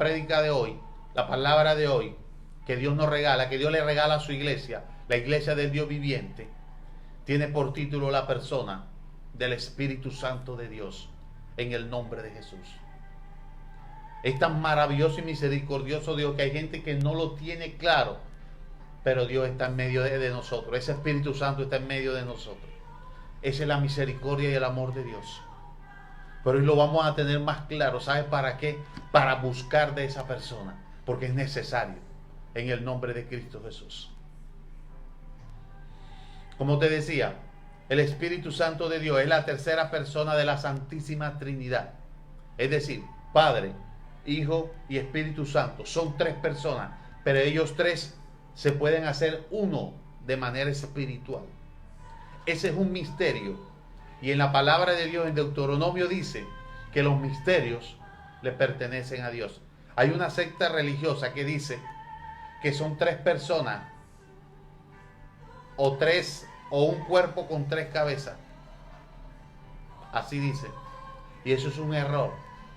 prédica de hoy, la palabra de hoy, que Dios nos regala, que Dios le regala a su iglesia, la iglesia del Dios viviente, tiene por título la persona del Espíritu Santo de Dios, en el nombre de Jesús. Es tan maravilloso y misericordioso Dios que hay gente que no lo tiene claro, pero Dios está en medio de nosotros. Ese Espíritu Santo está en medio de nosotros. Esa es la misericordia y el amor de Dios. Pero hoy lo vamos a tener más claro. ¿Sabes para qué? Para buscar de esa persona, porque es necesario, en el nombre de Cristo Jesús. Como te decía, el Espíritu Santo de Dios es la tercera persona de la Santísima Trinidad. Es decir, Padre, Hijo y Espíritu Santo. Son tres personas, pero ellos tres se pueden hacer uno de manera espiritual. Ese es un misterio. Y en la palabra de Dios, en Deuteronomio, dice que los misterios le pertenecen a Dios. Hay una secta religiosa que dice que son tres personas, o un cuerpo con tres cabezas. Así dice. Y eso es un error.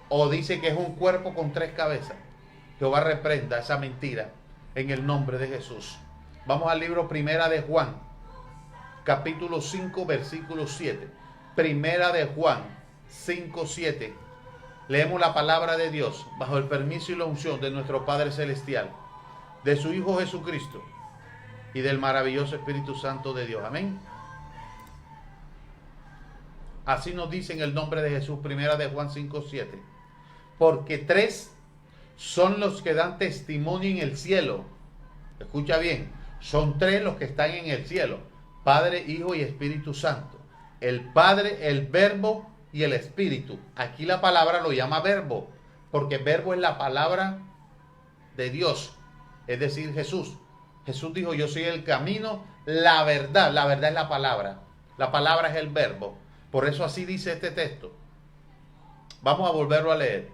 O dice que es un cuerpo con tres cabezas. Jehová reprenda esa mentira en el nombre de Jesús. Vamos al libro Primera de Juan, capítulo 5, versículo 7. Primera de Juan 5, 7. Leemos la palabra de Dios bajo el permiso y la unción de nuestro Padre Celestial, de su Hijo Jesucristo y del maravilloso Espíritu Santo de Dios. Amén. Así nos dice en el nombre de Jesús, Primera de Juan 5, 7. Porque tres son los que dan testimonio en el cielo. Escucha bien, son tres los que están en el cielo: Padre, Hijo y Espíritu Santo. El Padre, el Verbo y el Espíritu. Aquí la palabra lo llama verbo, porque verbo es la palabra de Dios, es decir, Jesús. Jesús dijo: yo soy el camino, la verdad. La verdad es la palabra es el verbo. Por eso así dice este texto. Vamos a volverlo a leer.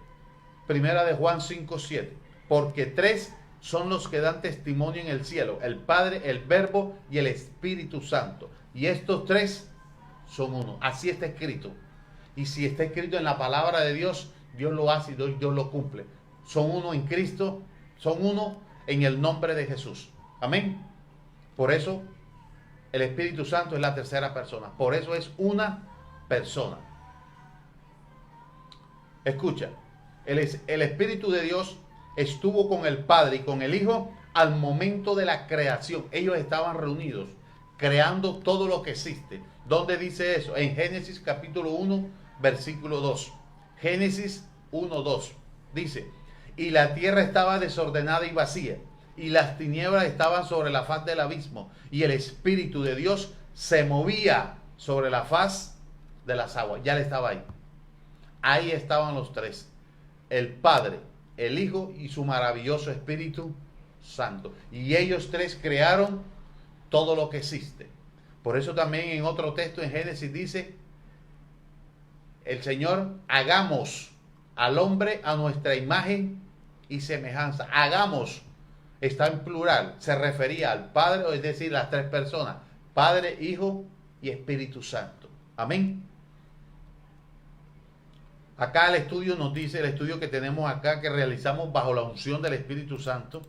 Primera de Juan 5, 7. Porque tres son los que dan testimonio en el cielo: el Padre, el Verbo y el Espíritu Santo. Y estos tres son uno. Así está escrito. Y si está escrito en la palabra de Dios, Dios lo hace y Dios lo cumple. Son uno en Cristo, son uno en el nombre de Jesús. Amén. Por eso el Espíritu Santo es la tercera persona. Por eso es una persona. Escucha, el Espíritu de Dios estuvo con el Padre y con el Hijo al momento de la creación. Ellos estaban reunidos, creando todo lo que existe. ¿Dónde dice eso? En Génesis capítulo 1, versículo 2. Génesis 1, 2. Dice: y la tierra estaba desordenada y vacía, y las tinieblas estaban sobre la faz del abismo, y el Espíritu de Dios se movía sobre la faz de las aguas. Ya le estaba ahí. Ahí estaban los tres: el Padre, el Hijo y su maravilloso Espíritu Santo. Y ellos tres crearon todo lo que existe. Por eso también en otro texto en Génesis dice el Señor: hagamos al hombre a nuestra imagen y semejanza. Hagamos, está en plural, se refería al Padre, es decir, las tres personas: Padre, Hijo y Espíritu Santo. Amén. Acá el estudio nos dice, el estudio que tenemos acá, que realizamos bajo la unción del Espíritu Santo,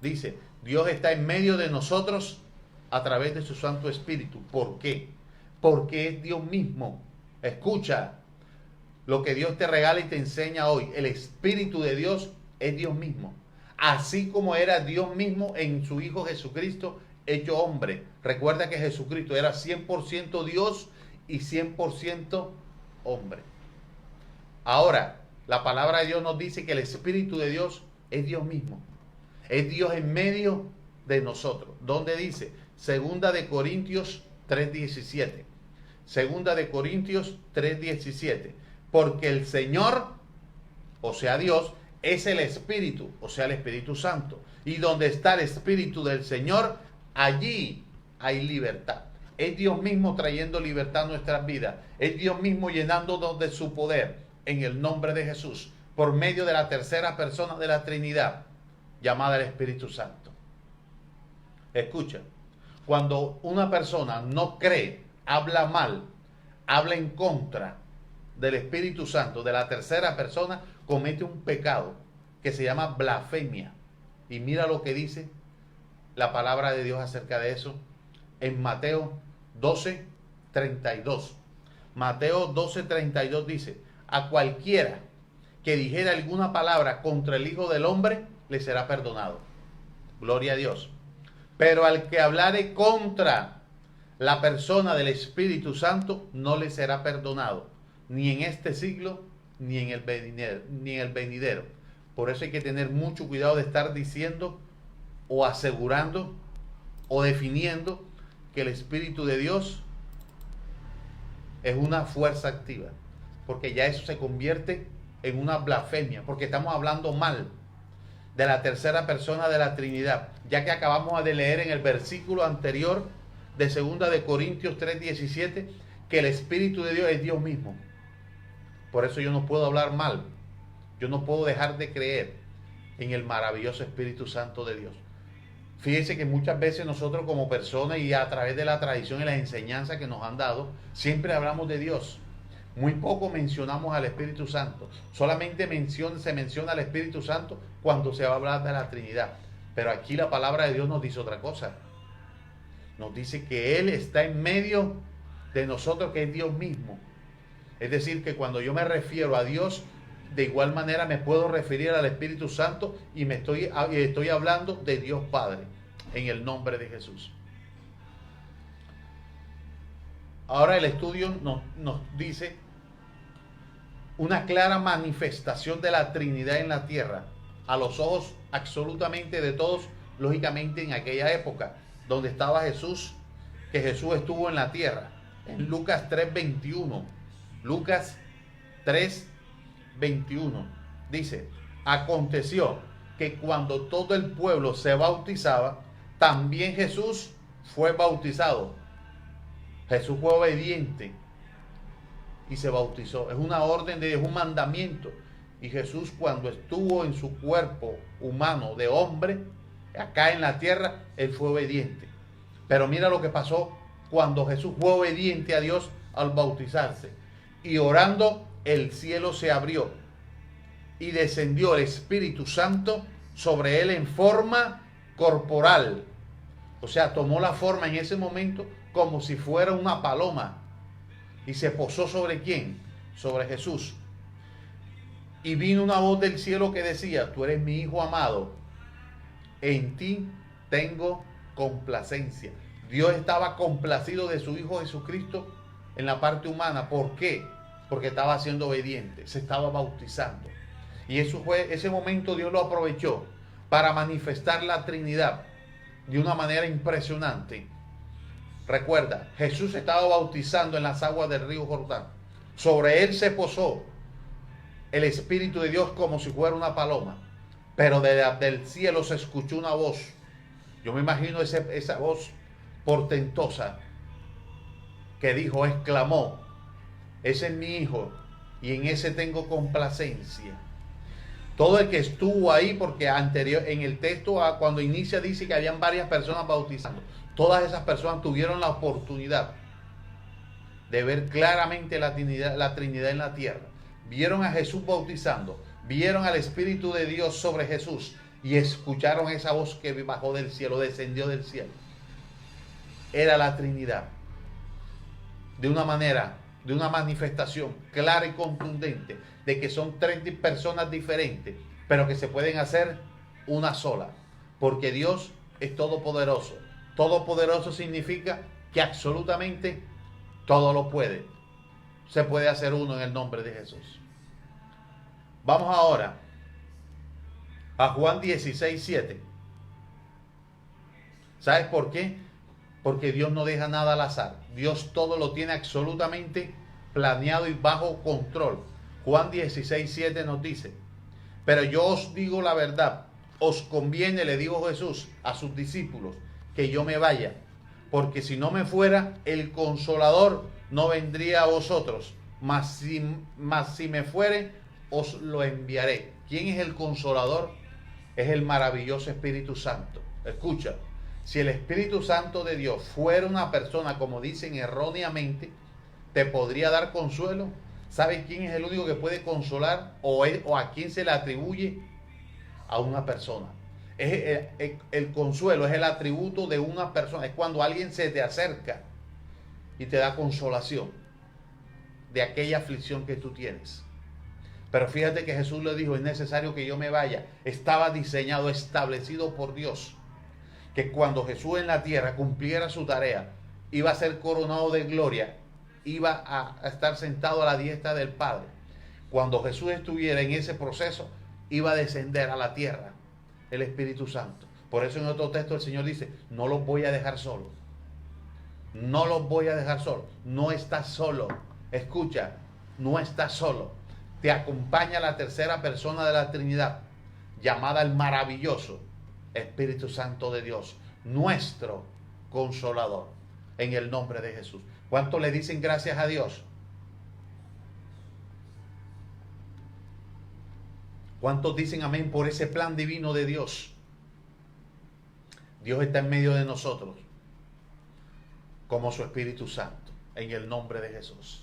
dice: Dios está en medio de nosotros a través de su Santo Espíritu. ¿Por qué? Porque es Dios mismo. Escucha lo que Dios te regala y te enseña hoy. El Espíritu de Dios es Dios mismo. Así como era Dios mismo en su Hijo Jesucristo, hecho hombre. Recuerda que Jesucristo era 100% Dios y 100% hombre. Ahora, la palabra de Dios nos dice que el Espíritu de Dios es Dios mismo. Es Dios en medio de nosotros. ¿Dónde dice? Segunda de Corintios 3:17. Segunda de Corintios 3:17. Porque el Señor, o sea Dios, es el Espíritu, o sea el Espíritu Santo. Y donde está el Espíritu del Señor, allí hay libertad. Es Dios mismo trayendo libertad a nuestras vidas. Es Dios mismo llenándonos de su poder en el nombre de Jesús, por medio de la tercera persona de la Trinidad, llamada el Espíritu Santo. Escucha, cuando una persona no cree, habla mal, habla en contra del Espíritu Santo, de la tercera persona, comete un pecado que se llama blasfemia. Y mira lo que dice la palabra de Dios acerca de eso en Mateo 12:32. Mateo 12:32 dice: a cualquiera que dijera alguna palabra contra el Hijo del Hombre, le será perdonado. Gloria a Dios. Pero al que hablare contra la persona del Espíritu Santo, no le será perdonado, ni en este siglo, ni en el venidero. Por eso hay que tener mucho cuidado de estar diciendo o asegurando o definiendo que el Espíritu de Dios es una fuerza activa, porque ya eso se convierte en una blasfemia, porque estamos hablando mal de la tercera persona de la Trinidad, ya que acabamos de leer en el versículo anterior de 2 de Corintios 3:17 que el Espíritu de Dios es Dios mismo. Por eso yo no puedo hablar mal, yo no puedo dejar de creer en el maravilloso Espíritu Santo de Dios. Fíjense que muchas veces nosotros como personas y a través de la tradición y las enseñanzas que nos han dado, siempre hablamos de Dios. Muy poco mencionamos al Espíritu Santo. Solamente se menciona al Espíritu Santo cuando se va a hablar de la Trinidad. Pero aquí la palabra de Dios nos dice otra cosa. Nos dice que Él está en medio de nosotros, que es Dios mismo. Es decir, que cuando yo me refiero a Dios, de igual manera me puedo referir al Espíritu Santo y estoy hablando de Dios Padre, en el nombre de Jesús. Ahora el estudio nos dice una clara manifestación de la Trinidad en la tierra, a los ojos absolutamente de todos, lógicamente en aquella época donde estaba Jesús, que Jesús estuvo en la tierra. En Lucas 3:21, Lucas 3:21 dice: aconteció que cuando todo el pueblo se bautizaba, también Jesús fue bautizado. Jesús fue obediente y se bautizó. Es una orden de Dios, es un mandamiento. Y Jesús, cuando estuvo en su cuerpo humano de hombre, acá en la tierra, Él fue obediente. Pero mira lo que pasó cuando Jesús fue obediente a Dios al bautizarse. Y orando, el cielo se abrió y descendió el Espíritu Santo sobre Él en forma corporal. O sea, tomó la forma en ese momento como si fuera una paloma. ¿Y se posó sobre quién? Sobre Jesús. Y vino una voz del cielo que decía: tú eres mi Hijo amado, en ti tengo complacencia. Dios estaba complacido de su Hijo Jesucristo en la parte humana. ¿Por qué? Porque estaba siendo obediente, se estaba bautizando. Y ese momento Dios lo aprovechó para manifestar la Trinidad de una manera impresionante. Recuerda, Jesús estaba bautizando en las aguas del río Jordán. Sobre Él se posó el Espíritu de Dios como si fuera una paloma. Pero del cielo se escuchó una voz. Yo me imagino esa voz portentosa que dijo, exclamó: ese es mi Hijo y en ese tengo complacencia. Todo el que estuvo ahí, porque en el texto cuando inicia dice que habían varias personas bautizando. Todas esas personas tuvieron la oportunidad de ver claramente la Trinidad en la tierra. Vieron a Jesús bautizando, vieron al Espíritu de Dios sobre Jesús y escucharon esa voz que bajó del cielo, descendió del cielo. Era la Trinidad. De una manera, de una manifestación clara y contundente de que son tres personas diferentes, pero que se pueden hacer una sola, porque Dios es todopoderoso. Todopoderoso significa que absolutamente todo lo puede. Se puede hacer uno en el nombre de Jesús. Vamos ahora a Juan 16:7. ¿Sabes por qué? Porque Dios no deja nada al azar. Dios todo lo tiene absolutamente planeado y bajo control. Juan 16:7 nos dice: pero yo os digo la verdad, os conviene, le dijo Jesús a sus discípulos, que yo me vaya, porque si no me fuera, el Consolador no vendría a vosotros, mas si me fuere, os lo enviaré. ¿Quién es el Consolador? Es el maravilloso Espíritu Santo. Escucha, si el Espíritu Santo de Dios fuera una persona, como dicen erróneamente, ¿te podría dar consuelo? ¿Sabes quién es el único que puede consolar o a quién se le atribuye a una persona. El consuelo es el atributo de una persona. Es cuando alguien se te acerca y te da consolación de aquella aflicción que tú tienes. Pero fíjate que Jesús le dijo, es necesario que yo me vaya. Estaba diseñado, establecido por Dios, que cuando Jesús en la tierra cumpliera su tarea, iba a ser coronado de gloria, iba a estar sentado a la diestra del Padre. Cuando Jesús estuviera en ese proceso, iba a descender a la tierra el Espíritu Santo. Por eso en otro texto el Señor dice, no los voy a dejar solos. No los voy a dejar solos. No estás solo. Escucha, no estás solo. Te acompaña la tercera persona de la Trinidad, llamada el maravilloso Espíritu Santo de Dios, nuestro consolador, en el nombre de Jesús. ¿Cuántos le dicen gracias a Dios? ¿Cuántos dicen amén por ese plan divino de Dios? Dios está en medio de nosotros como su Espíritu Santo, en el nombre de Jesús.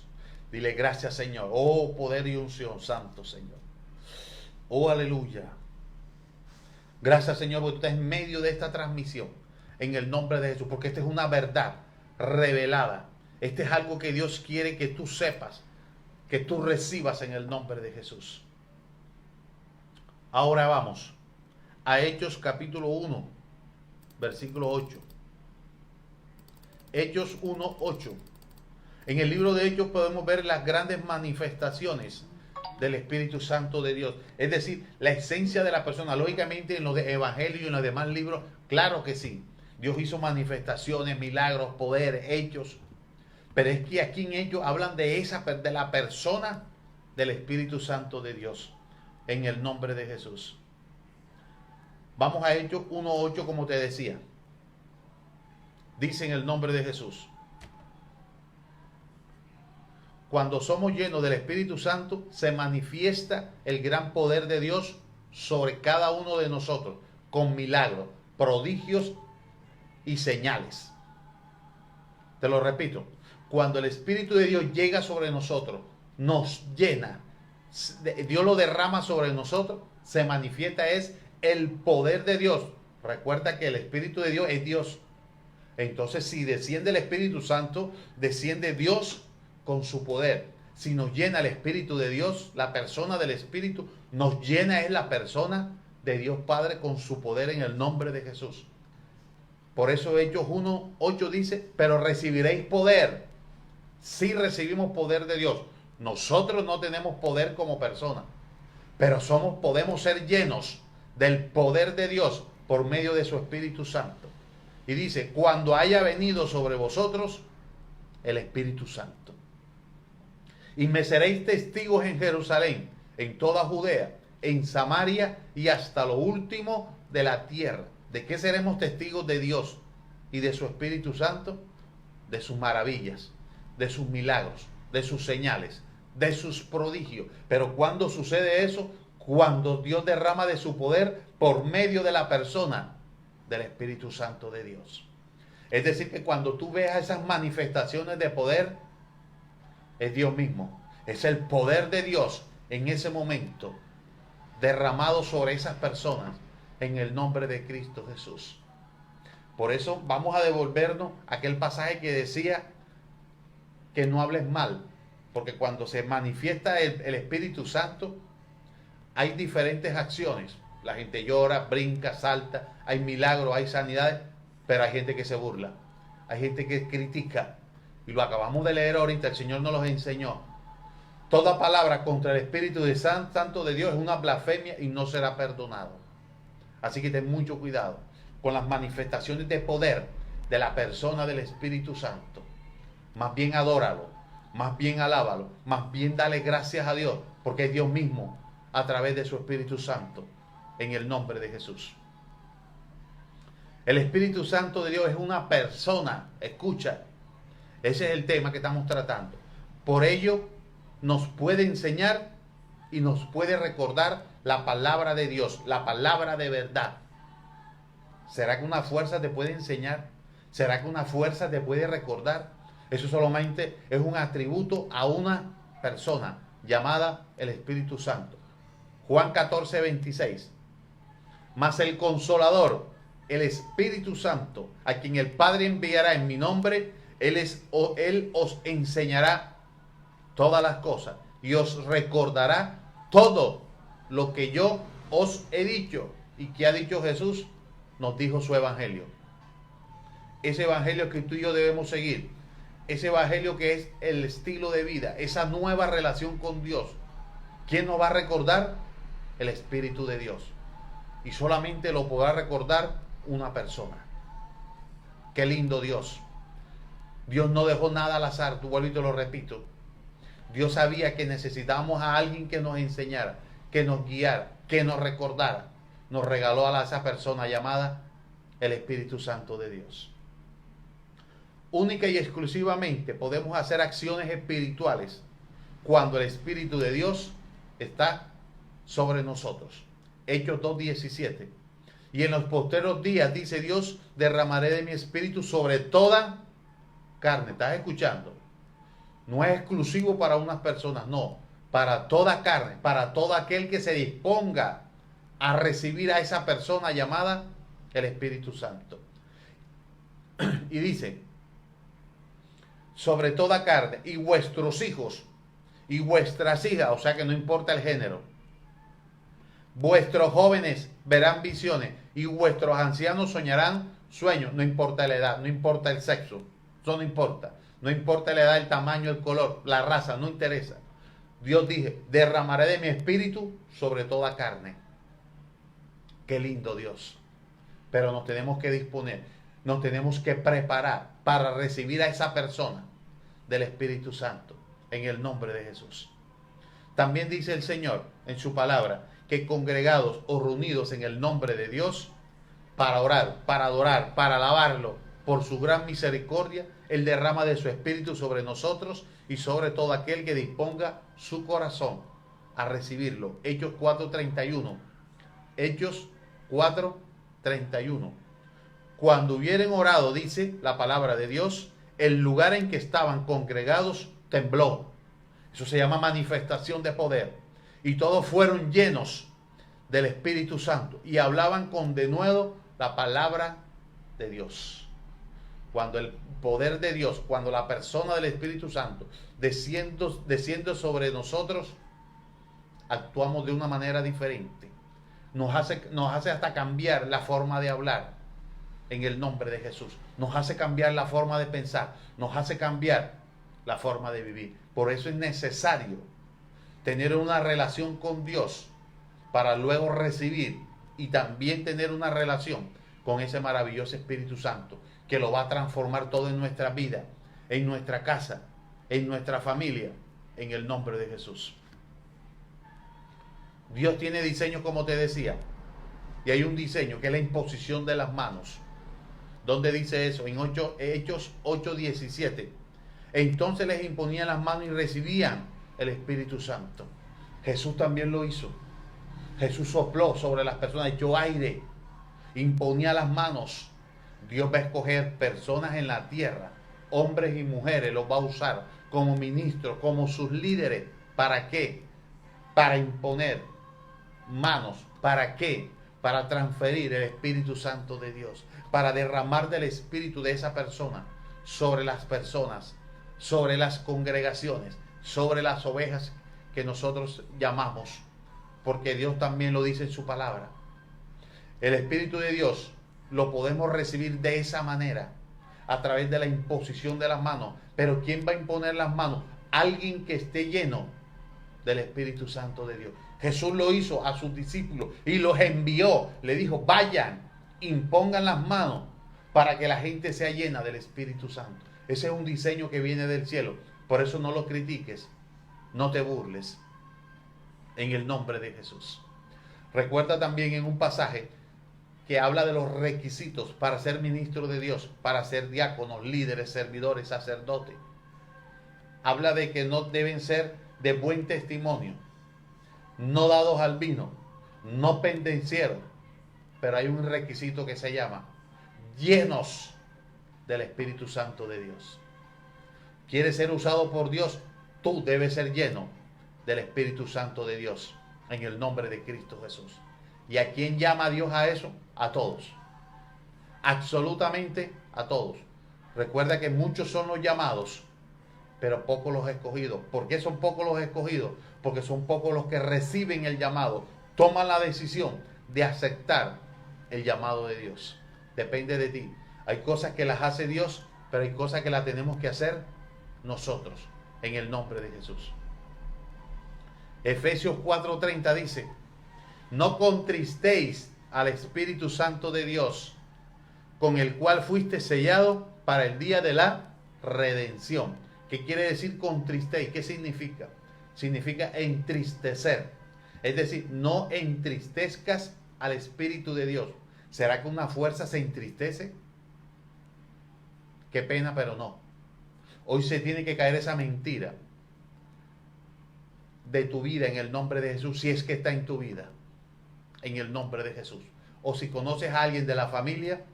Dile gracias, Señor. Oh, poder y unción, santo Señor. Oh, aleluya. Gracias, Señor, porque tú estás en medio de esta transmisión, en el nombre de Jesús, porque esta es una verdad revelada. Este es algo que Dios quiere que tú sepas, que tú recibas en el nombre de Jesús. Ahora vamos a Hechos capítulo 1, versículo 8. Hechos 1, 8. En el libro de Hechos podemos ver las grandes manifestaciones del Espíritu Santo de Dios. Es decir, la esencia de la persona. Lógicamente en los evangelios y en los demás libros, claro que sí. Dios hizo manifestaciones, milagros, poder, hechos. Pero es que aquí en Hechos hablan de la persona del Espíritu Santo de Dios. En el nombre de Jesús. Vamos a Hechos 1:8, como te decía. Dice en el nombre de Jesús. Cuando somos llenos del Espíritu Santo, se manifiesta el gran poder de Dios sobre cada uno de nosotros, con milagros, prodigios y señales. Te lo repito. Cuando el Espíritu de Dios llega sobre nosotros, nos llena, Dios lo derrama sobre nosotros, se manifiesta es el poder de Dios. Recuerda que el Espíritu de Dios es Dios. Entonces, si desciende el Espíritu Santo, desciende Dios con su poder. Si nos llena el Espíritu de Dios, la persona del Espíritu, nos llena es la persona de Dios Padre con su poder en el nombre de Jesús. Por eso Hechos 1:8 dice, pero recibiréis poder. Si recibimos poder de Dios. Nosotros no tenemos poder como persona, pero podemos ser llenos del poder de Dios por medio de su Espíritu Santo. Y dice, cuando haya venido sobre vosotros el Espíritu Santo. Y me seréis testigos en Jerusalén, en toda Judea, en Samaria y hasta lo último de la tierra. ¿De qué seremos testigos de Dios y de su Espíritu Santo? De sus maravillas, de sus milagros, de sus señales, de sus prodigios. Pero ¿cuándo sucede eso? Cuando Dios derrama de su poder por medio de la persona del Espíritu Santo de Dios. Es decir, que cuando tú veas esas manifestaciones de poder, es Dios mismo. Es el poder de Dios en ese momento derramado sobre esas personas en el nombre de Cristo Jesús. Por eso vamos a devolvernos a aquel pasaje que decía que no hables mal. Porque cuando se manifiesta el Espíritu Santo, hay diferentes acciones. La gente llora, brinca, salta, hay milagros, hay sanidades, pero hay gente que se burla, hay gente que critica. Y lo acabamos de leer ahorita, el Señor nos los enseñó. Toda palabra contra el Espíritu Santo de Dios es una blasfemia y no será perdonado. Así que ten mucho cuidado con las manifestaciones de poder de la persona del Espíritu Santo. Más bien adóralo, más bien alábalo, más bien dale gracias a Dios, porque es Dios mismo a través de su Espíritu Santo, en el nombre de Jesús. El Espíritu Santo de Dios es una persona, escucha, ese es el tema que estamos tratando. Por ello, nos puede enseñar y nos puede recordar la palabra de Dios, la palabra de verdad. ¿Será que una fuerza te puede enseñar? ¿Será que una fuerza te puede recordar? Eso solamente es un atributo a una persona llamada el Espíritu Santo. Juan 14:26. Mas el Consolador, el Espíritu Santo, a quien el Padre enviará en mi nombre, Él os enseñará todas las cosas y os recordará todo lo que yo os he dicho. ¿Y qué ha dicho Jesús? Nos dijo su evangelio. Ese evangelio que tú y yo debemos seguir. Ese evangelio que es el estilo de vida. Esa nueva relación con Dios. ¿Quién nos va a recordar? El Espíritu de Dios. Y solamente lo podrá recordar una persona. Qué lindo Dios. Dios no dejó nada al azar. Tú vuelvo y te lo repito. Dios sabía que necesitábamos a alguien que nos enseñara, que nos guiara, que nos recordara. Nos regaló a esa persona llamada el Espíritu Santo de Dios. Única y exclusivamente podemos hacer acciones espirituales cuando el Espíritu de Dios está sobre nosotros. Hechos 2:17. Y en los postreros días, dice Dios, derramaré de mi espíritu sobre toda carne. ¿Estás escuchando? No es exclusivo para unas personas, no. Para toda carne, para todo aquel que se disponga a recibir a esa persona llamada el Espíritu Santo. Y dice, sobre toda carne, y vuestros hijos y vuestras hijas, o sea que no importa el género, vuestros jóvenes verán visiones y vuestros ancianos soñarán sueños. No importa la edad, no importa el sexo, eso no importa. No importa la edad, el tamaño, el color, la raza, no interesa. Dios dice, derramaré de mi espíritu sobre toda carne. Qué lindo Dios. Pero nos tenemos que disponer, nos tenemos que preparar para recibir a esa persona del Espíritu Santo en el nombre de Jesús. También dice el Señor en su palabra que congregados o reunidos en el nombre de Dios para orar, para adorar, para alabarlo por su gran misericordia, Él derrama de su Espíritu sobre nosotros y sobre todo aquel que disponga su corazón a recibirlo. Hechos 4:31. Hechos 4:31. Cuando hubieren orado, dice la palabra de Dios, el lugar en que estaban congregados tembló. Eso se llama manifestación de poder. Y todos fueron llenos del Espíritu Santo y hablaban con denuedo la palabra de Dios. Cuando el poder de Dios, cuando la persona del Espíritu Santo desciende sobre nosotros, actuamos de una manera diferente. Nos hace hasta cambiar la forma de hablar en el nombre de Jesús. Nos hace cambiar la forma de pensar. Nos hace cambiar la forma de vivir. Por eso es necesario tener una relación con Dios para luego recibir y también tener una relación con ese maravilloso Espíritu Santo que lo va a transformar todo en nuestra vida, en nuestra casa, en nuestra familia, en el nombre de Jesús. Dios tiene diseño, como te decía, y hay un diseño que es la imposición de las manos. ¿Dónde dice eso? En Hechos 8:17. Entonces les imponían las manos y recibían el Espíritu Santo. Jesús también lo hizo. Jesús sopló sobre las personas, echó aire, imponía las manos. Dios va a escoger personas en la tierra, hombres y mujeres, los va a usar como ministros, como sus líderes. ¿Para qué? Para imponer manos. ¿Para qué? Para transferir el Espíritu Santo de Dios, para derramar del Espíritu de esa persona sobre las personas, sobre las congregaciones, sobre las ovejas que nosotros llamamos, porque Dios también lo dice en su palabra. El Espíritu de Dios lo podemos recibir de esa manera, a través de la imposición de las manos. Pero ¿quién va a imponer las manos? Alguien que esté lleno del Espíritu Santo de Dios. Jesús lo hizo a sus discípulos y los envió. Le dijo, vayan, impongan las manos para que la gente sea llena del Espíritu Santo. Ese es un diseño que viene del cielo. Por eso no lo critiques, no te burles, en el nombre de Jesús. Recuerda también en un pasaje que habla de los requisitos para ser ministro de Dios, para ser diáconos, líderes, servidores, sacerdotes. Habla de que no deben ser de buen testimonio, no dados al vino, no pendencieros, pero hay un requisito que se llama llenos del Espíritu Santo de Dios. ¿Quieres ser usado por Dios? Tú debes ser lleno del Espíritu Santo de Dios, en el nombre de Cristo Jesús. ¿Y a quién llama Dios a eso? A todos. Absolutamente a todos. Recuerda que muchos son los llamados, pero pocos los escogidos. ¿Por qué son pocos los escogidos? Porque son pocos los que reciben el llamado, toman la decisión de aceptar el llamado de Dios. Depende de ti. Hay cosas que las hace Dios, pero hay cosas que las tenemos que hacer nosotros, en el nombre de Jesús. Efesios 4:30 dice: no contristéis al Espíritu Santo de Dios, con el cual fuiste sellado para el día de la redención. ¿Qué quiere decir contristéis? ¿Qué significa? Significa entristecer. Es decir, no entristezcas al Espíritu de Dios. ¿Será que una fuerza se entristece? Qué pena, pero no. Hoy se tiene que caer esa mentira de tu vida en el nombre de Jesús, si es que está en tu vida, en el nombre de Jesús. O si conoces a alguien de la familia,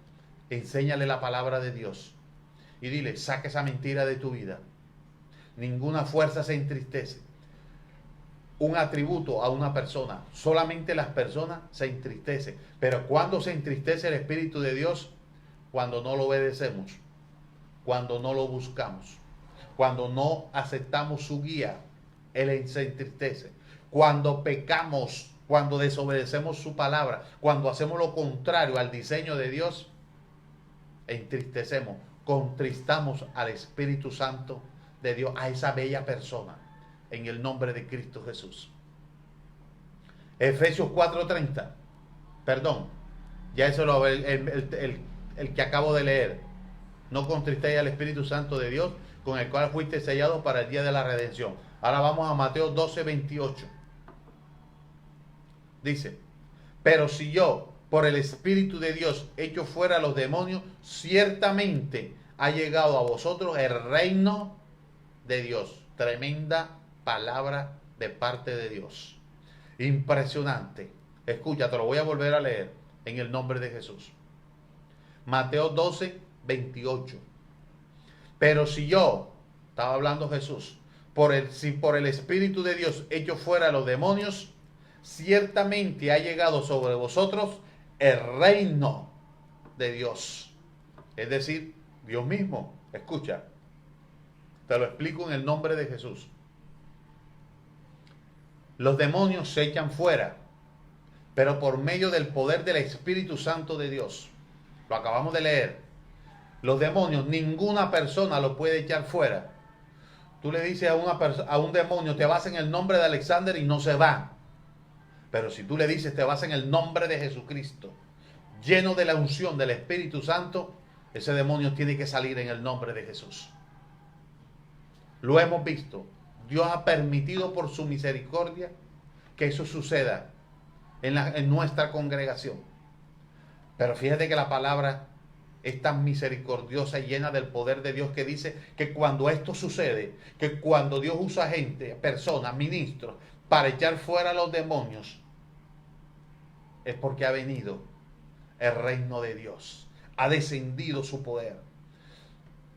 enséñale la palabra de Dios y dile: saca esa mentira de tu vida. Ninguna fuerza se entristece. Un atributo a una persona, solamente las personas se entristecen. Pero ¿cuándo se entristece el Espíritu de Dios? Cuando no lo obedecemos, cuando no lo buscamos, cuando no aceptamos su guía. Él se entristece. Cuando pecamos, cuando desobedecemos su palabra, cuando hacemos lo contrario al diseño de Dios, entristecemos, contristamos al Espíritu Santo de Dios, a esa bella persona, en el nombre de Cristo Jesús. Efesios 4:30, perdón, ya eso lo el que acabo de leer. No contristéis al Espíritu Santo de Dios, con el cual fuiste sellado para el día de la redención. Ahora vamos a Mateo 12:28. Dice: pero si yo, por el Espíritu de Dios, echo fuera a los demonios, ciertamente ha llegado a vosotros el reino de Dios. Tremenda palabra de parte de Dios. Impresionante. Escucha, te lo voy a volver a leer en el nombre de Jesús. Mateo 12:28. Pero si yo, estaba hablando Jesús, si por el Espíritu de Dios echo fuera a los demonios, ciertamente ha llegado sobre vosotros el reino de Dios. Es decir, Dios mismo. Escucha, te lo explico en el nombre de Jesús. Los demonios se echan fuera, pero por medio del poder del Espíritu Santo de Dios. Lo acabamos de leer. Los demonios, ninguna persona lo puede echar fuera. Tú le dices a un demonio: te vas en el nombre de Alexander, y no se va. Pero si tú le dices: te vas en el nombre de Jesucristo, lleno de la unción del Espíritu Santo, ese demonio tiene que salir en el nombre de Jesús. Lo hemos visto. Dios ha permitido por su misericordia que eso suceda en nuestra congregación. Pero fíjate que la palabra es tan misericordiosa y llena del poder de Dios, que dice que cuando esto sucede, que cuando Dios usa gente, personas, ministros, para echar fuera a los demonios, es porque ha venido el reino de Dios. Ha descendido su poder.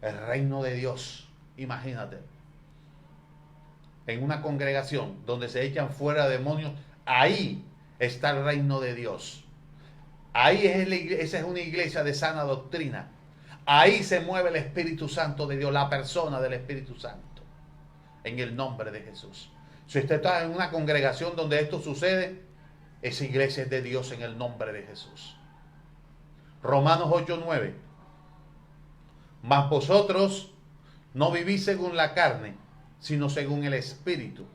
El reino de Dios, imagínate. En una congregación donde se echan fuera demonios, ahí está el reino de Dios. Ahí esa es una iglesia de sana doctrina. Ahí se mueve el Espíritu Santo de Dios, la persona del Espíritu Santo, en el nombre de Jesús. Si usted está en una congregación donde esto sucede, esa iglesia es de Dios, en el nombre de Jesús. Romanos 8:9. Mas vosotros no vivís según la carne, sino según el Espíritu,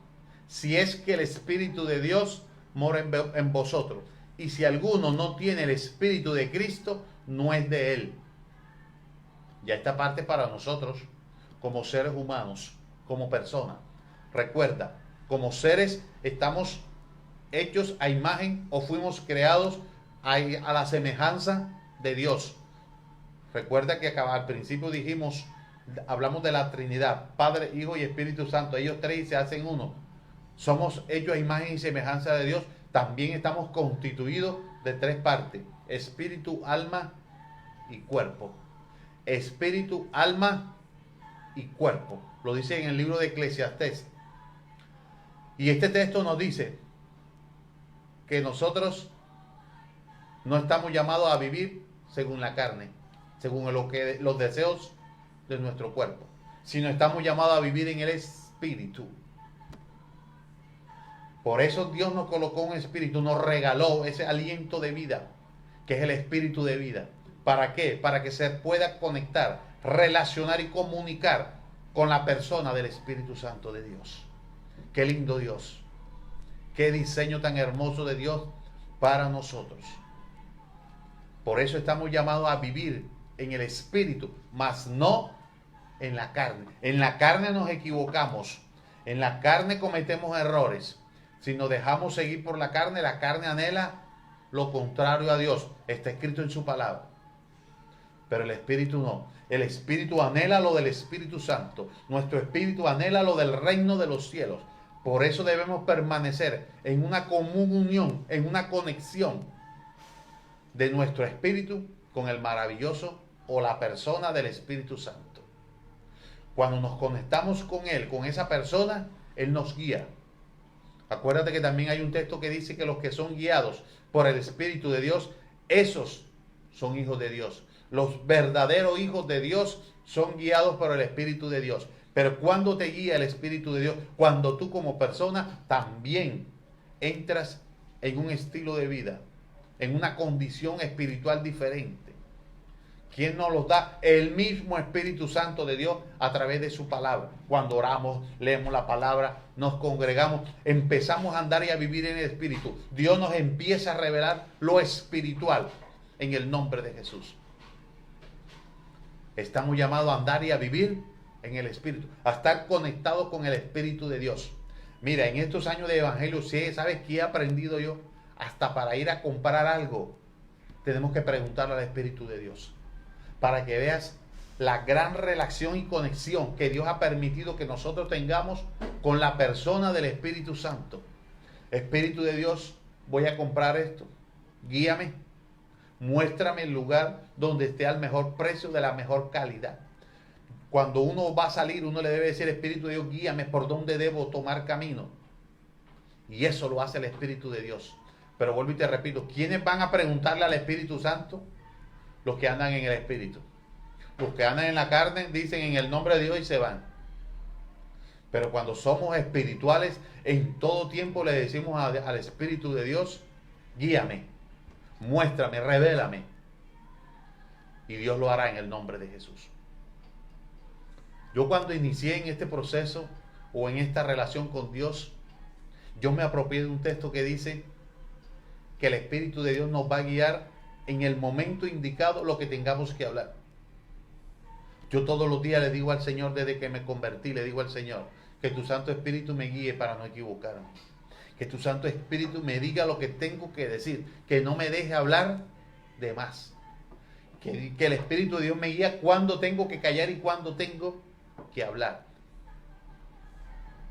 si es que el Espíritu de Dios mora en vosotros. Y si alguno no tiene el Espíritu de Cristo, no es de él. Ya esta parte para nosotros, como seres humanos, como personas. Recuerda, como seres estamos hechos a imagen, o fuimos creados a la semejanza de Dios. Recuerda que al principio hablamos de la Trinidad: Padre, Hijo y Espíritu Santo. Ellos tres se hacen uno. Somos hechos a imagen y semejanza de Dios. También estamos constituidos de tres partes: espíritu, alma y cuerpo. Espíritu, alma y cuerpo. Lo dice en el libro de Eclesiastés. Y este texto nos dice que nosotros No estamos llamados a vivir según la carne, según los deseos de nuestro cuerpo, sino estamos llamados a vivir en el Espíritu. Por eso Dios nos colocó un espíritu, nos regaló ese aliento de vida, que es el espíritu de vida. ¿Para qué? Para que se pueda conectar, relacionar y comunicar con la persona del Espíritu Santo de Dios. Qué lindo Dios. Qué diseño tan hermoso de Dios para nosotros. Por eso estamos llamados a vivir en el Espíritu, mas no en la carne. En la carne nos equivocamos. En la carne cometemos errores. Si nos dejamos seguir por la carne anhela lo contrario a Dios. Está escrito en su palabra. Pero el Espíritu no. El Espíritu anhela lo del Espíritu Santo. Nuestro Espíritu anhela lo del reino de los cielos. Por eso debemos permanecer en una común unión, en una conexión de nuestro Espíritu con el maravilloso o la persona del Espíritu Santo. Cuando nos conectamos con Él, con esa persona, Él nos guía. Acuérdate que también hay un texto que dice que los que son guiados por el Espíritu de Dios, esos son hijos de Dios. Los verdaderos hijos de Dios son guiados por el Espíritu de Dios. Pero cuando te guía el Espíritu de Dios, cuando tú como persona también entras en un estilo de vida, en una condición espiritual diferente. ¿Quién nos los da? El mismo Espíritu Santo de Dios a través de su palabra. Cuando oramos, leemos la palabra, nos congregamos, empezamos a andar y a vivir en el Espíritu. Dios nos empieza a revelar lo espiritual en el nombre de Jesús. Estamos llamados a andar y a vivir en el Espíritu, a estar conectados con el Espíritu de Dios. Mira, en estos años de evangelio, ¿sabes qué he aprendido yo? Hasta para ir a comprar algo, tenemos que preguntarle al Espíritu de Dios. Para que veas la gran relación y conexión que Dios ha permitido que nosotros tengamos con la persona del Espíritu Santo. Espíritu de Dios, voy a comprar esto. Guíame. Muéstrame el lugar donde esté al mejor precio, de la mejor calidad. Cuando uno va a salir, uno le debe decir, Espíritu de Dios, guíame por dónde debo tomar camino. Y eso lo hace el Espíritu de Dios. Pero vuelvo y te repito, ¿quiénes van a preguntarle al Espíritu Santo? Los que andan en el Espíritu. Los que andan en la carne dicen en el nombre de Dios y se van. Pero cuando somos espirituales, en todo tiempo le decimos al Espíritu de Dios, guíame, muéstrame, revélame. Y Dios lo hará en el nombre de Jesús. Yo cuando inicié en este proceso o en esta relación con Dios, yo me apropié de un texto que dice que el Espíritu de Dios nos va a guiar en el momento indicado lo que tengamos que hablar. Yo todos los días le digo al Señor, desde que me convertí, le digo al Señor, que tu Santo Espíritu me guíe para no equivocarme. Que tu Santo Espíritu me diga lo que tengo que decir, que no me deje hablar de más. Que el Espíritu de Dios me guíe cuándo tengo que callar y cuándo tengo que hablar.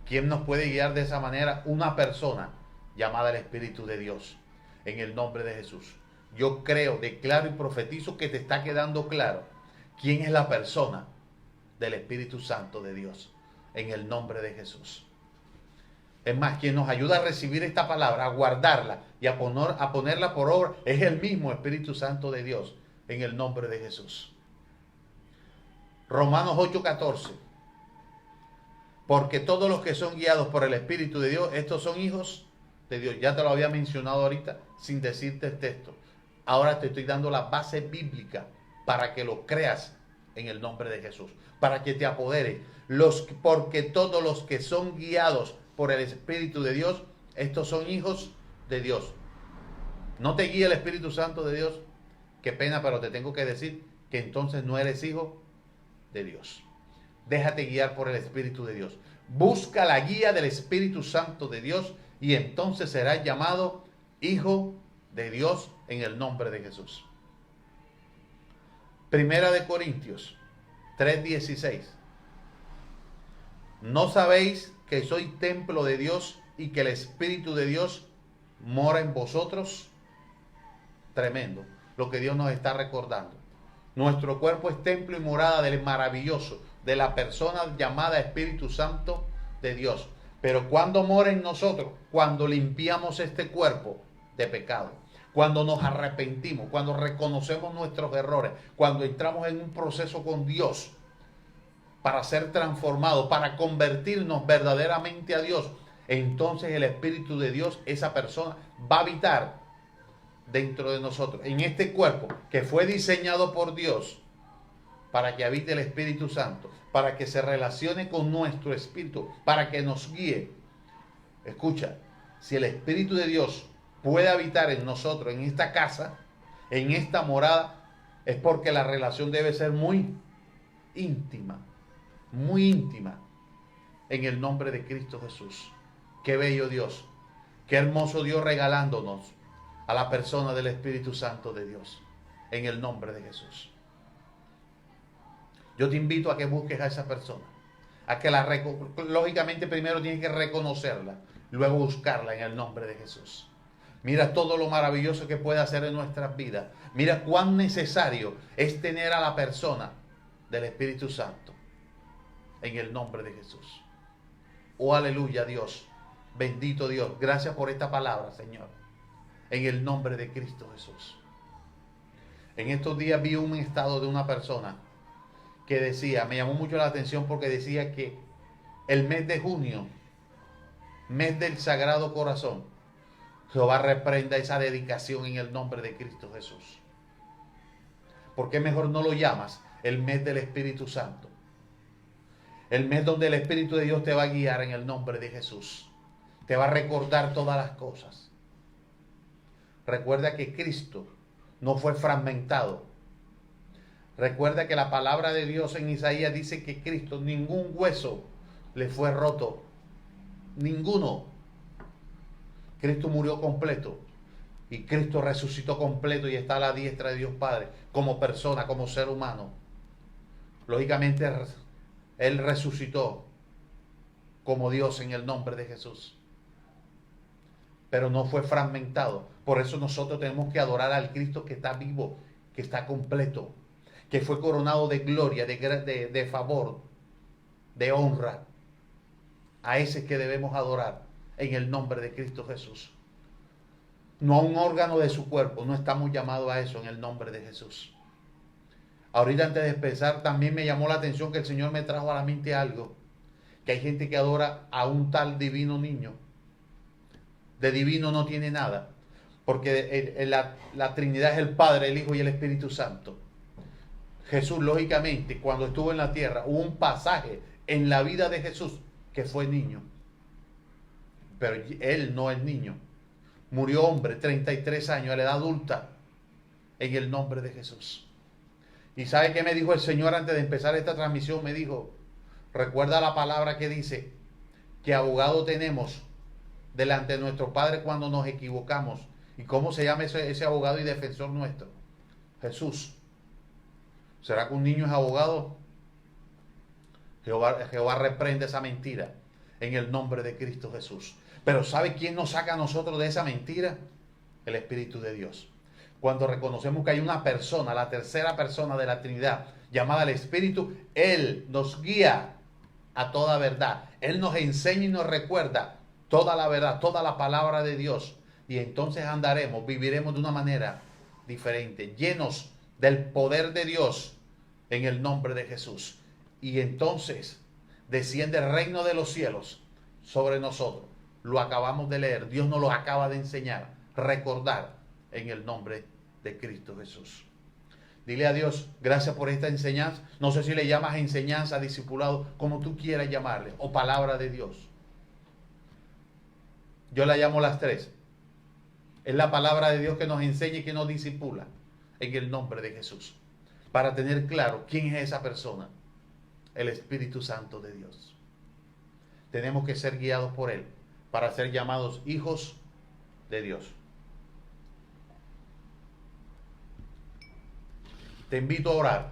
¿Quién nos puede guiar de esa manera? Una persona llamada el Espíritu de Dios, en el nombre de Jesús. Yo creo, declaro y profetizo que te está quedando claro quién es la persona del Espíritu Santo de Dios, en el nombre de Jesús. Es más, quien nos ayuda a recibir esta palabra, a guardarla y a ponerla por obra, es el mismo Espíritu Santo de Dios, en el nombre de Jesús. Romanos 8:14. Porque todos los que son guiados por el Espíritu de Dios, estos son hijos de Dios. Ya te lo había mencionado ahorita sin decirte el texto. Ahora te estoy dando la base bíblica para que lo creas en el nombre de Jesús, para que te apodere. Porque todos los que son guiados por el Espíritu de Dios, estos son hijos de Dios. ¿No te guía el Espíritu Santo de Dios? Qué pena, pero te tengo que decir que entonces no eres hijo de Dios. Déjate guiar por el Espíritu de Dios. Busca la guía del Espíritu Santo de Dios y entonces serás llamado hijo de Dios en el nombre de Jesús. Primera de Corintios 3:16. ¿No sabéis que soy templo de Dios y que el Espíritu de Dios mora en vosotros? Tremendo lo que Dios nos está recordando. Nuestro cuerpo es templo y morada del maravilloso, de la persona llamada Espíritu Santo de Dios. Pero ¿cuándo mora en nosotros? Cuando limpiamos este cuerpo de pecado. cuando nos arrepentimos, cuando reconocemos nuestros errores, cuando entramos en un proceso con Dios para ser transformados, para convertirnos verdaderamente a Dios, entonces el Espíritu de Dios, esa persona, va a habitar dentro de nosotros, en este cuerpo que fue diseñado por Dios para que habite el Espíritu Santo, para que se relacione con nuestro espíritu, para que nos guíe. Escucha, si el Espíritu de Dios puede habitar en nosotros, en esta casa, en esta morada, es porque la relación debe ser muy íntima, en el nombre de Cristo Jesús. Qué bello Dios, qué hermoso Dios regalándonos a la persona del Espíritu Santo de Dios, en el nombre de Jesús. Yo te invito a que busques a esa persona, a que lógicamente primero tienes que reconocerla, luego buscarla en el nombre de Jesús. Mira todo lo maravilloso que puede hacer en nuestras vidas. Mira cuán necesario es tener a la persona del Espíritu Santo, en el nombre de Jesús. Oh, aleluya, Dios. Bendito Dios. Gracias por esta palabra, Señor. En el nombre de Cristo Jesús. En estos días vi un estado de una persona que decía, me llamó mucho la atención porque decía que el mes de junio, mes del Sagrado Corazón, Jehová reprenda esa dedicación en el nombre de Cristo Jesús. ¿Por qué mejor no lo llamas el mes del Espíritu Santo? El mes donde el Espíritu de Dios te va a guiar en el nombre de Jesús. Te va a recordar todas las cosas. Recuerda que Cristo no fue fragmentado. Recuerda que la palabra de Dios en Isaías dice que Cristo, ningún hueso le fue roto. Ninguno. Cristo murió completo. Y Cristo resucitó completo y está a la diestra de Dios Padre, como persona, como ser humano. Lógicamente, Él resucitó como Dios en el nombre de Jesús. Pero no fue fragmentado. Por eso nosotros tenemos que adorar al Cristo que está vivo, que está completo, que fue coronado de gloria, de favor, de honra. A ese que debemos adorar en el nombre de Cristo Jesús. No a un órgano de su cuerpo, no estamos llamados a eso en el nombre de Jesús. Ahorita antes de empezar también me llamó la atención que el Señor me trajo a la mente algo, que hay gente que adora a un tal divino niño. De divino no tiene nada, porque la Trinidad es el Padre, el Hijo y el Espíritu Santo. Jesús, lógicamente, cuando estuvo en la tierra, hubo un pasaje en la vida de Jesús que fue niño. Pero Él no es niño. Murió hombre, 33 años, a la edad adulta, en el nombre de Jesús. ¿Y sabe qué me dijo el Señor antes de empezar esta transmisión? Me dijo, recuerda la palabra que dice, que abogado tenemos delante de nuestro Padre cuando nos equivocamos. ¿Y cómo se llama ese abogado y defensor nuestro? Jesús. ¿Será que un niño es abogado? Jehová reprende esa mentira en el nombre de Cristo Jesús. Pero ¿sabe quién nos saca a nosotros de esa mentira? El Espíritu de Dios. Cuando reconocemos que hay una persona, la tercera persona de la Trinidad, llamada el Espíritu, Él nos guía a toda verdad. Él nos enseña y nos recuerda toda la verdad, toda la palabra de Dios. Y entonces andaremos, viviremos de una manera diferente, llenos del poder de Dios en el nombre de Jesús. Y entonces desciende el reino de los cielos sobre nosotros. Lo acabamos de leer, Dios nos lo acaba de enseñar, recordar en el nombre de Cristo Jesús. Dile a Dios, gracias por esta enseñanza. No sé si le llamas enseñanza, discipulado, como tú quieras llamarle, o palabra de Dios. Yo la llamo las tres. Es la palabra de Dios que nos enseña y que nos discipula en el nombre de Jesús. Para tener claro quién es esa persona. El Espíritu Santo de Dios. Tenemos que ser guiados por Él para ser llamados hijos de Dios. Te invito a orar.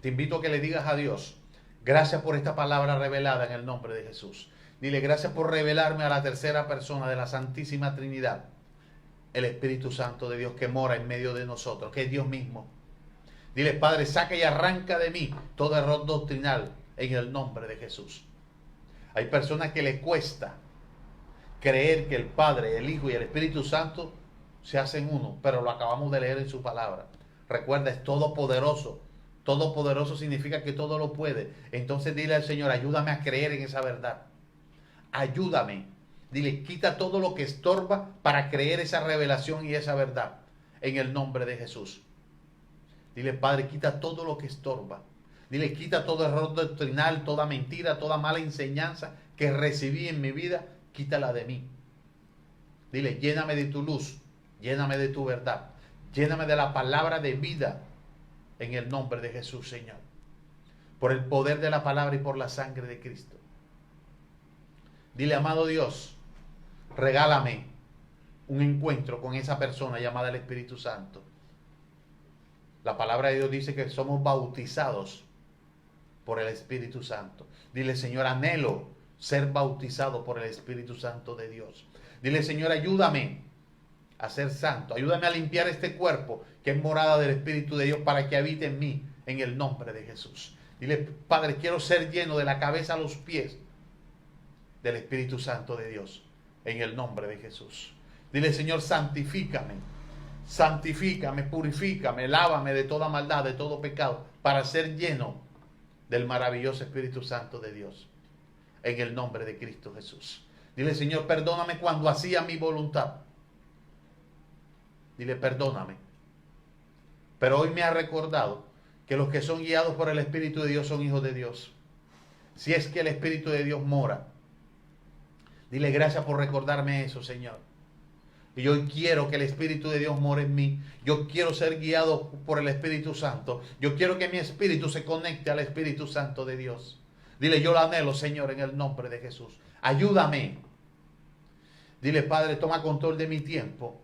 Te invito a que le digas a Dios, gracias por esta palabra revelada en el nombre de Jesús. Dile, gracias por revelarme a la tercera persona de la Santísima Trinidad, el Espíritu Santo de Dios que mora en medio de nosotros, que es Dios mismo. Dile, Padre, saca y arranca de mí todo error doctrinal en el nombre de Jesús. Hay personas que les cuesta creer que el Padre, el Hijo y el Espíritu Santo se hacen uno, pero lo acabamos de leer en su palabra. Recuerda, es todopoderoso. Todopoderoso significa que todo lo puede. Entonces dile al Señor, ayúdame a creer en esa verdad. Ayúdame. Dile, quita todo lo que estorba para creer esa revelación y esa verdad. En el nombre de Jesús. Dile, Padre, quita todo lo que estorba. Dile, quita todo error doctrinal, toda mentira, toda mala enseñanza que recibí en mi vida, quítala de mí. Dile, lléname de tu luz, lléname de tu verdad, lléname de la palabra de vida en el nombre de Jesús, Señor. Por el poder de la palabra y por la sangre de Cristo. Dile, amado Dios, regálame un encuentro con esa persona llamada el Espíritu Santo. La palabra de Dios dice que somos bautizados por el Espíritu Santo. Dile, Señor, anhelo ser bautizado por el Espíritu Santo de Dios. Dile, Señor, ayúdame a ser santo. Ayúdame a limpiar este cuerpo que es morada del Espíritu de Dios para que habite en mí en el nombre de Jesús. Dile, Padre, quiero ser lleno de la cabeza a los pies del Espíritu Santo de Dios en el nombre de Jesús. Dile, Señor, santifícame. Santifícame, purifícame, lávame de toda maldad, de todo pecado, para ser lleno del maravilloso Espíritu Santo de Dios, en el nombre de Cristo Jesús. Dile, Señor, perdóname cuando hacía mi voluntad. Dile, perdóname. Pero hoy me ha recordado que los que son guiados por el Espíritu de Dios son hijos de Dios. Si es que el Espíritu de Dios mora. Dile, gracias por recordarme eso, Señor. Y yo quiero que el Espíritu de Dios more en mí. Yo quiero ser guiado por el Espíritu Santo. Yo quiero que mi espíritu se conecte al Espíritu Santo de Dios. Dile, yo lo anhelo, Señor, en el nombre de Jesús. Ayúdame. Dile, Padre, toma control de mi tiempo.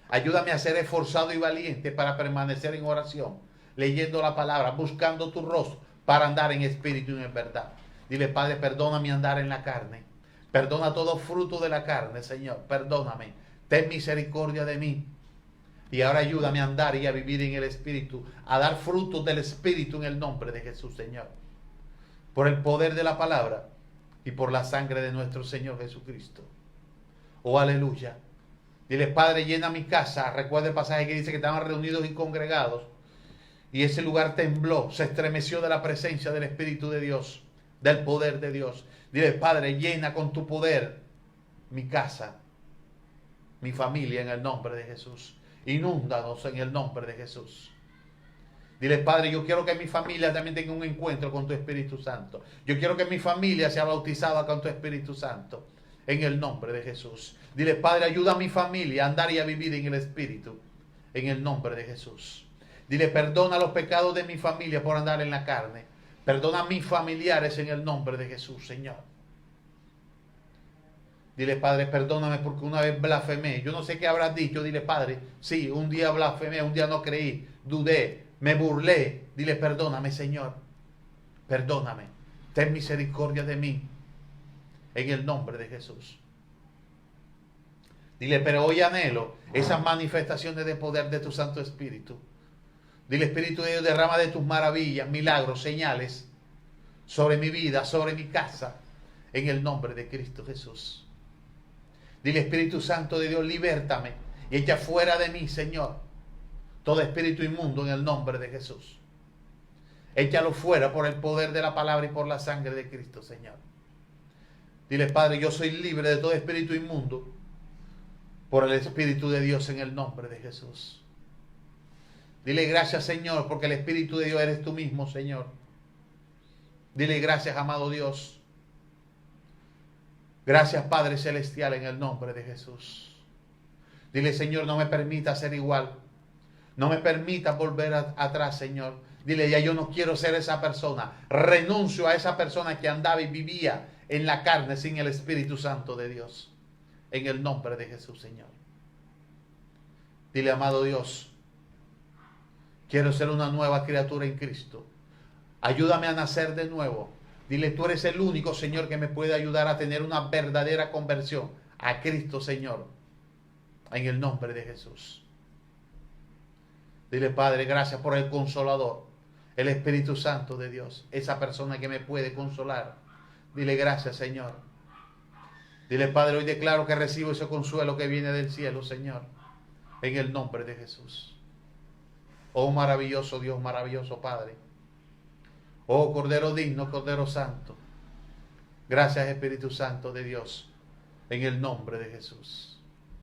Ayúdame a ser esforzado y valiente para permanecer en oración, leyendo la palabra, buscando tu rostro, para andar en espíritu y en verdad. Dile, Padre, perdona mi andar en la carne. Perdona todo fruto de la carne, Señor. Perdóname. Ten misericordia de mí. Y ahora ayúdame a andar y a vivir en el Espíritu, a dar frutos del Espíritu en el nombre de Jesús, Señor. Por el poder de la palabra y por la sangre de nuestro Señor Jesucristo. Oh, aleluya. Dile, Padre, llena mi casa. Recuerda el pasaje que dice que estaban reunidos y congregados. Y ese lugar tembló, se estremeció de la presencia del Espíritu de Dios, del poder de Dios. Dile, Padre, llena con tu poder mi casa, mi familia en el nombre de Jesús. Inúndanos en el nombre de Jesús. Dile, Padre, yo quiero que mi familia también tenga un encuentro con tu Espíritu Santo. Yo quiero que mi familia sea bautizada con tu Espíritu Santo en el nombre de Jesús. Dile, Padre, ayuda a mi familia a andar y a vivir en el Espíritu en el nombre de Jesús. Dile, perdona los pecados de mi familia por andar en la carne. Perdona a mis familiares en el nombre de Jesús, Señor. Dile, Padre, perdóname porque una vez blasfemé. Yo no sé qué habrás dicho. Dile, Padre, sí, un día blasfemé, un día no creí, dudé, me burlé. Dile, perdóname, Señor. Perdóname. Ten misericordia de mí. En el nombre de Jesús. Dile, pero hoy anhelo esas manifestaciones de poder de tu Santo Espíritu. Dile, Espíritu de Dios, derrama de tus maravillas, milagros, señales sobre mi vida, sobre mi casa. En el nombre de Cristo Jesús. Dile, Espíritu Santo de Dios, libértame y echa fuera de mí, Señor, todo espíritu inmundo en el nombre de Jesús. Échalo fuera por el poder de la palabra y por la sangre de Cristo, Señor. Dile, Padre, yo soy libre de todo espíritu inmundo por el Espíritu de Dios en el nombre de Jesús. Dile, gracias, Señor, porque el Espíritu de Dios eres tú mismo, Señor. Dile, gracias, amado Dios. Gracias, Padre Celestial, en el nombre de Jesús. Dile, Señor, no me permita ser igual. No me permita volver atrás, Señor. Dile, ya yo no quiero ser esa persona. Renuncio a esa persona que andaba y vivía en la carne sin el Espíritu Santo de Dios. En el nombre de Jesús, Señor. Dile, amado Dios, quiero ser una nueva criatura en Cristo. Ayúdame a nacer de nuevo. Dile, tú eres el único, Señor, que me puede ayudar a tener una verdadera conversión a Cristo, Señor. En el nombre de Jesús. Dile, Padre, gracias por el Consolador, el Espíritu Santo de Dios, esa persona que me puede consolar. Dile, gracias, Señor. Dile, Padre, hoy declaro que recibo ese consuelo que viene del cielo, Señor. en el nombre de Jesús. Oh maravilloso Dios, maravilloso Padre. Oh Cordero digno, Cordero santo. Gracias Espíritu Santo de Dios, en el nombre de Jesús.